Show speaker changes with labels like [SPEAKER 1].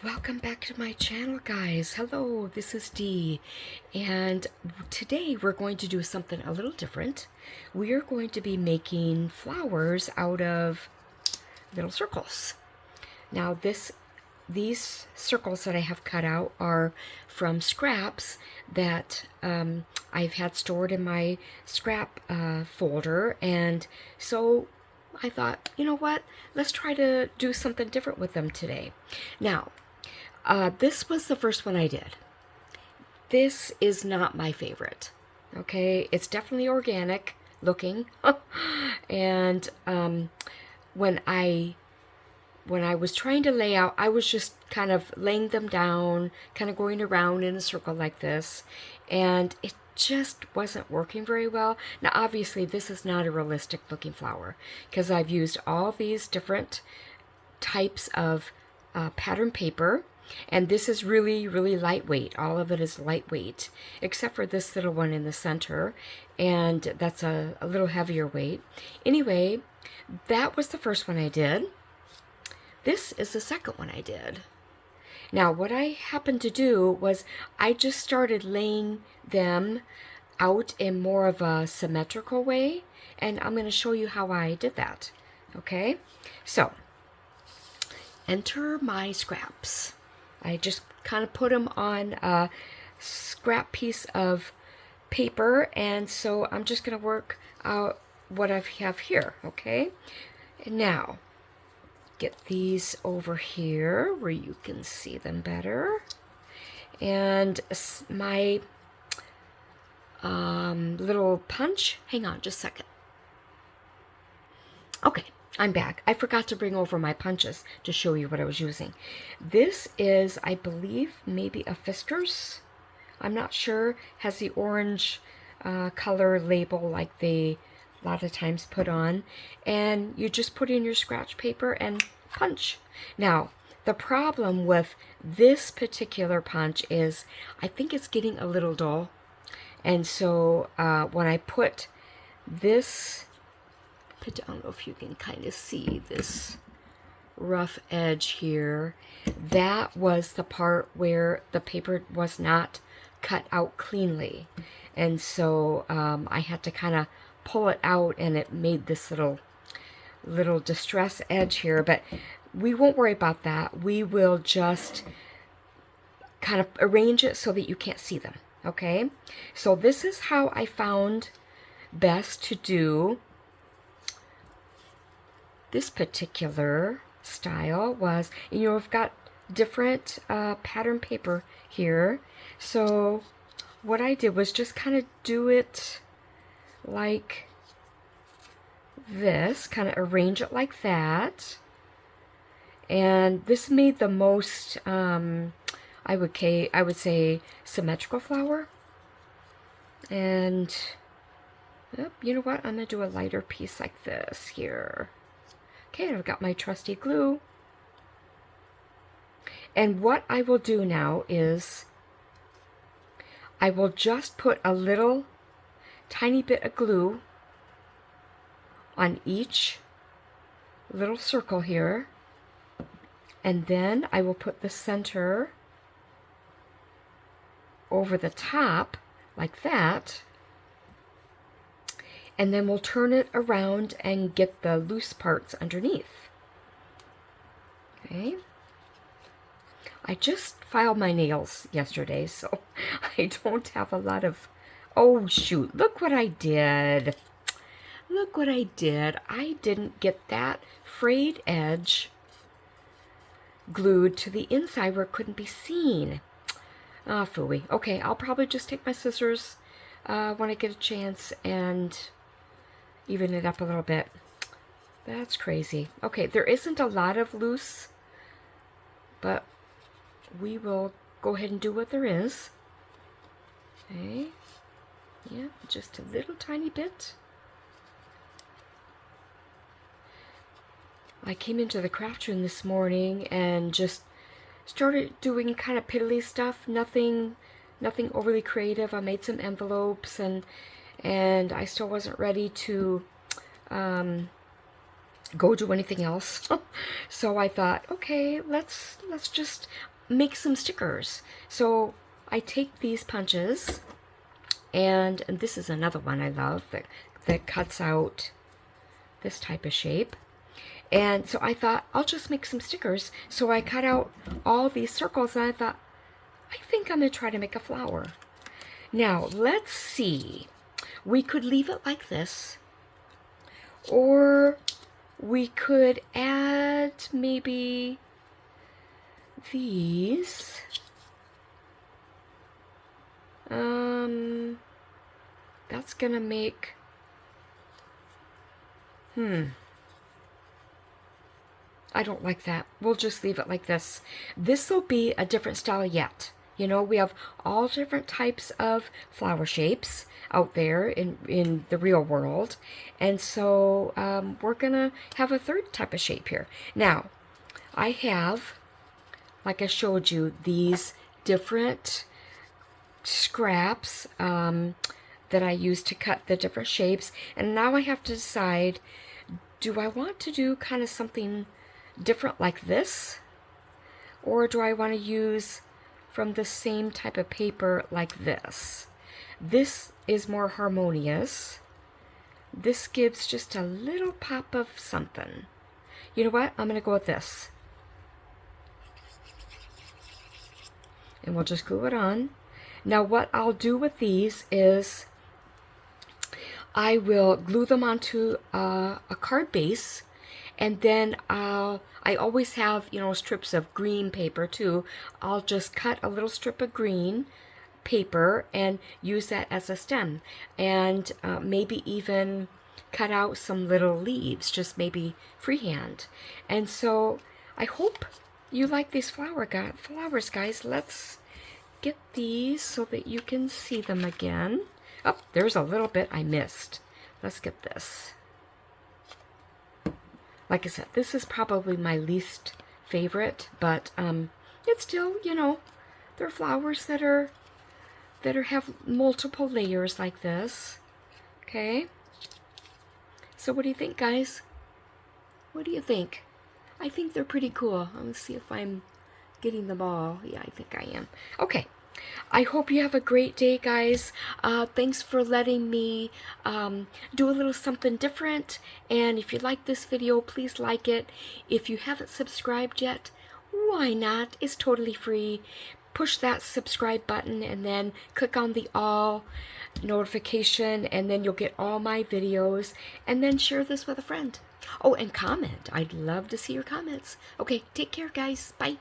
[SPEAKER 1] Welcome back to my channel, guys. Hello, this is Dee, and today we're going to do something a little different. We are going to be making flowers out of little circles. Now, these circles that I have cut out are from scraps that I've had stored in my scrap folder, and so I thought, you know what? Let's try to do something different with them today. Now, this was the first one I did. This is not my favorite. Okay, it's definitely organic looking, and when I was trying to lay out, I was just kind of laying them down, kind of going around in a circle like this, and it just wasn't working very well. Now, obviously, this is not a realistic looking flower because I've used all these different types of pattern paper, and this is really, really lightweight. All of it is lightweight, except for this little one in the center, and that's a little heavier weight. Anyway, that was the first one I did. This is the second one I did. Now, what I happened to do was I just started laying them out in more of a symmetrical way, and I'm going to show you how I did that. Okay, so enter my scraps. I just kind of put them on a scrap piece of paper, and so I'm just going to work out what I have here, okay? And now, get these over here where you can see them better. And my little punch, hang on just a second. Okay, I'm back. I forgot to bring over my punches to show you what I was using. This is, I believe, maybe a Fiskars. I'm not sure. Has the orange color label like they a lot of times put on. And you just put in your scratch paper and punch. Now, the problem with this particular punch is I think it's getting a little dull. And so when I put this, I don't know if you can kind of see this rough edge here. That was the part where the paper was not cut out cleanly. And so I had to kind of pull it out, and it made this little distress edge here. But we won't worry about that. We will just kind of arrange it so that you can't see them. Okay? So this is how I found best to do this particular style was, I've got different pattern paper here. So what I did was just kind of do it like this, kind of arrange it like that. And this made the most, I would say, symmetrical flower. And you know what? I'm going to do a lighter piece like this here. Okay, I've got my trusty glue. And what I will do now is I will just put a little tiny bit of glue on each little circle here. And then I will put the center over the top like that. And then we'll turn it around and get the loose parts underneath. Okay. I just filed my nails yesterday, so I don't have a lot of... Oh, shoot. Look what I did. Look what I did. I didn't get that frayed edge glued to the inside where it couldn't be seen. Ah, phooey. Okay, I'll probably just take my scissors when I get a chance and even it up a little bit. That's crazy. Okay, there isn't a lot of loose, but we will go ahead and do what there is. Okay. Yeah, just a little tiny bit. I came into the craft room this morning and just started doing kind of piddly stuff. Nothing overly creative. I made some envelopes, and I still wasn't ready to go do anything else. So I thought, okay, let's just make some stickers. So I take these punches, and this is another one I love that cuts out this type of shape. And so I thought, I'll just make some stickers. So I cut out all these circles, and I thought, I think I'm going to try to make a flower. Now, let's see. We could leave it like this, or we could add maybe these. That's going to make... I don't like that. We'll just leave it like this. This will be a different style yet. You know, we have all different types of flower shapes out there in the real world. And so we're going to have a third type of shape here. Now, I have, like I showed you, these different scraps that I use to cut the different shapes. And now I have to decide, do I want to do kind of something different like this, or do I want to use from the same type of paper like this? This is more harmonious. This gives just a little pop of something. You know what? I'm going to go with this. And we'll just glue it on. Now what I'll do with these is I will glue them onto a card base, and then I always have, you know, strips of green paper too. I'll just cut a little strip of green paper and use that as a stem, and maybe even cut out some little leaves, just maybe freehand. And so I hope you like these flowers, guys. Let's get these so that you can see them again. Oh, there's a little bit I missed. Let's get this. Like I said, this is probably my least favorite, but it's still, you know, there are flowers that have multiple layers like this. Okay. So what do you think, guys? What do you think? I think they're pretty cool. I'm gonna see if I'm getting them all. Yeah, I think I am. Okay. I hope you have a great day, guys. Thanks for letting me do a little something different. And if you like this video, please like it. If you haven't subscribed yet, why not? It's totally free. Push that subscribe button and then click on the all notification, and then you'll get all my videos. And then share this with a friend. Oh, and comment. I'd love to see your comments. Okay, take care, guys. Bye.